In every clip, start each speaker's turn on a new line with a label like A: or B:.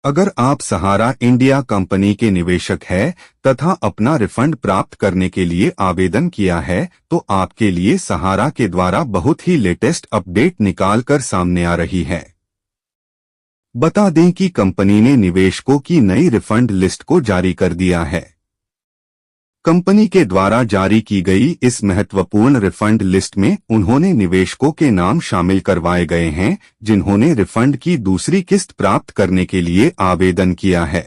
A: अगर आप सहारा India company के निवेशक हैं तथा अपना रिफंड प्राप्त करने के लिए आवेदन किया है तो आपके लिए सहारा के द्वारा बहुत ही लेटेस्ट अपडेट निकाल कर सामने आ रही है। बता दें कि कंपनी ने निवेशकों की नई रिफंड लिस्ट को जारी कर दिया है। कंपनी के द्वारा जारी की गई इस महत्वपूर्ण रिफंड लिस्ट में उन्होंने निवेशकों के नाम शामिल करवाए गए हैं जिन्होंने रिफंड की दूसरी किस्त प्राप्त करने के लिए आवेदन किया है।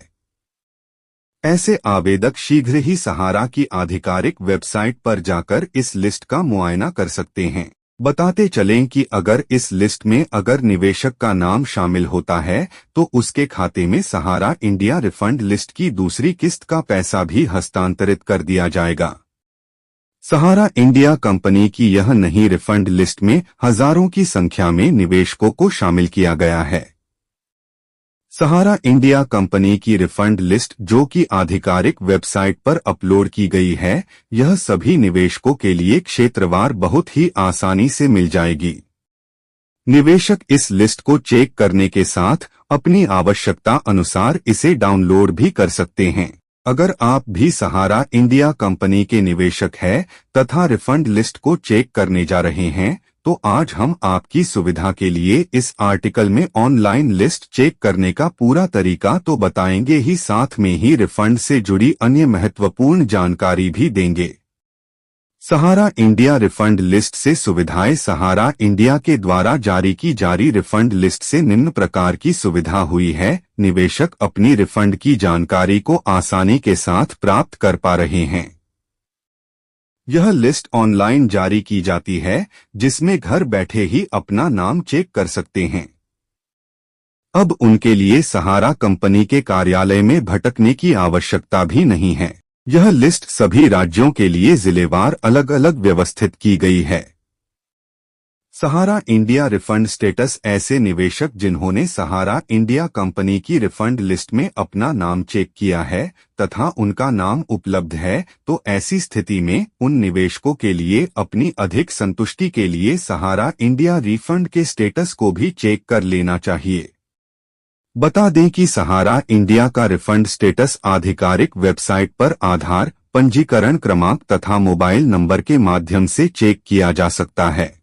A: ऐसे आवेदक शीघ्र ही सहारा की आधिकारिक वेबसाइट पर जाकर इस लिस्ट का मुआयना कर सकते हैं। बताते चलें कि अगर इस लिस्ट में अगर निवेशक का नाम शामिल होता है तो उसके खाते में सहारा इंडिया रिफंड लिस्ट की दूसरी किस्त का पैसा भी हस्तांतरित कर दिया जाएगा। सहारा इंडिया कंपनी की यह नई रिफंड लिस्ट में हजारों की संख्या में निवेशकों को शामिल किया गया है। सहारा इंडिया कंपनी की रिफंड लिस्ट जो कि आधिकारिक वेबसाइट पर अपलोड की गई है, यह सभी निवेशकों के लिए क्षेत्रवार बहुत ही आसानी से मिल जाएगी। निवेशक इस लिस्ट को चेक करने के साथ अपनी आवश्यकता अनुसार इसे डाउनलोड भी कर सकते हैं। अगर आप भी सहारा इंडिया कंपनी के निवेशक हैं तथा रिफंड लिस्ट को चेक करने जा रहे हैं तो आज हम आपकी सुविधा के लिए इस आर्टिकल में ऑनलाइन लिस्ट चेक करने का पूरा तरीका तो बताएंगे ही, साथ में ही रिफंड से जुड़ी अन्य महत्वपूर्ण जानकारी भी देंगे। सहारा इंडिया रिफंड लिस्ट से सुविधाएं। सहारा इंडिया के द्वारा जारी की जारी रिफंड लिस्ट से निम्न प्रकार की सुविधा हुई है। निवेशक अपनी रिफंड की जानकारी को आसानी के साथ प्राप्त कर पा रहे हैं। यह लिस्ट ऑनलाइन जारी की जाती है जिसमें घर बैठे ही अपना नाम चेक कर सकते हैं। अब उनके लिए सहारा कंपनी के कार्यालय में भटकने की आवश्यकता भी नहीं है। यह लिस्ट सभी राज्यों के लिए जिलेवार अलग अलग व्यवस्थित की गई है। Sahara India refund status. ऐसे निवेशक जिन्होंने सहारा इंडिया कंपनी की रिफंड लिस्ट में अपना नाम चेक किया है तथा उनका नाम उपलब्ध है तो ऐसी स्थिति में उन निवेशकों के लिए अपनी अधिक संतुष्टि के लिए सहारा इंडिया रिफंड के स्टेटस को भी चेक कर लेना चाहिए। बता दें कि सहारा इंडिया का रिफंड स्टेटस आधिकारिक वेबसाइट पर आधार, पंजीकरण क्रमांक तथा मोबाइल नंबर के माध्यम से चेक किया जा सकता है।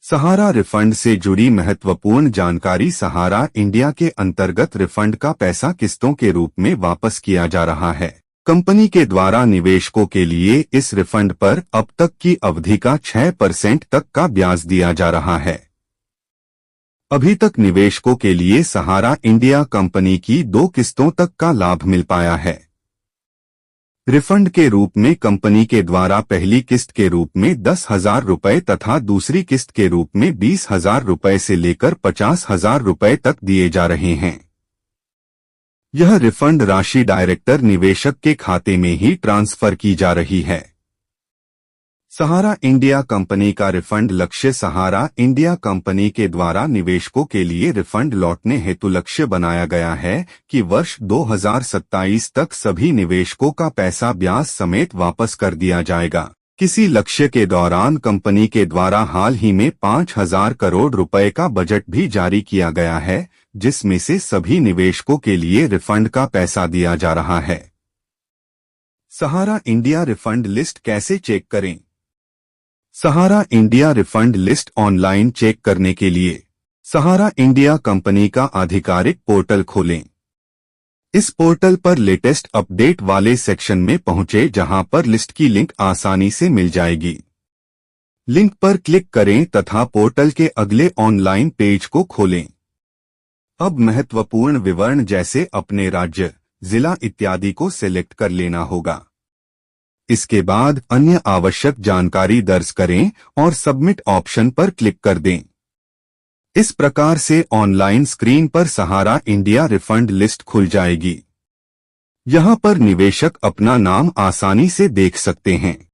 A: सहारा रिफंड से जुड़ी महत्वपूर्ण जानकारी। सहारा इंडिया के अंतर्गत रिफंड का पैसा किस्तों के रूप में वापस किया जा रहा है। कंपनी के द्वारा निवेशकों के लिए इस रिफंड पर अब तक की अवधि का 6% तक का ब्याज दिया जा रहा है। अभी तक निवेशकों के लिए सहारा इंडिया कंपनी की 2 किस्तों तक का लाभ मिल पाया है। रिफंड के रूप में कंपनी के द्वारा पहली किस्त के रूप में 10,000 रुपये तथा दूसरी किस्त के रूप में 20,000 रुपये से लेकर 50,000 रुपये तक दिए जा रहे हैं। यह रिफंड राशि डायरेक्टर निवेशक के खाते में ही ट्रांसफर की जा रही है। सहारा इंडिया कंपनी का रिफंड लक्ष्य। सहारा इंडिया कंपनी के द्वारा निवेशकों के लिए रिफंड लौटने हेतु लक्ष्य बनाया गया है कि वर्ष 2027 तक सभी निवेशकों का पैसा ब्याज समेत वापस कर दिया जाएगा। किसी लक्ष्य के दौरान कंपनी के द्वारा हाल ही में 5,000 करोड़ रुपए का बजट भी जारी किया गया है जिसमें से सभी निवेशकों के लिए रिफंड का पैसा दिया जा रहा है। सहारा इंडिया रिफंड लिस्ट कैसे चेक करें? Sahara India refund list online check करने के लिए सहारा इंडिया कंपनी का आधिकारिक पोर्टल खोलें। इस पोर्टल पर लेटेस्ट अपडेट वाले सेक्शन में पहुंचे जहां पर लिस्ट की लिंक आसानी से मिल जाएगी। लिंक पर क्लिक करें तथा पोर्टल के अगले ऑनलाइन पेज को खोलें। अब महत्वपूर्ण विवरण जैसे अपने राज्य, जिला इत्यादि को सिलेक्ट कर लेना होगा। इसके बाद अन्य आवश्यक जानकारी दर्ज करें और सबमिट ऑप्शन पर क्लिक कर दें। इस प्रकार से ऑनलाइन स्क्रीन पर सहारा इंडिया रिफंड लिस्ट खुल जाएगी। यहां पर निवेशक अपना नाम आसानी से देख सकते हैं।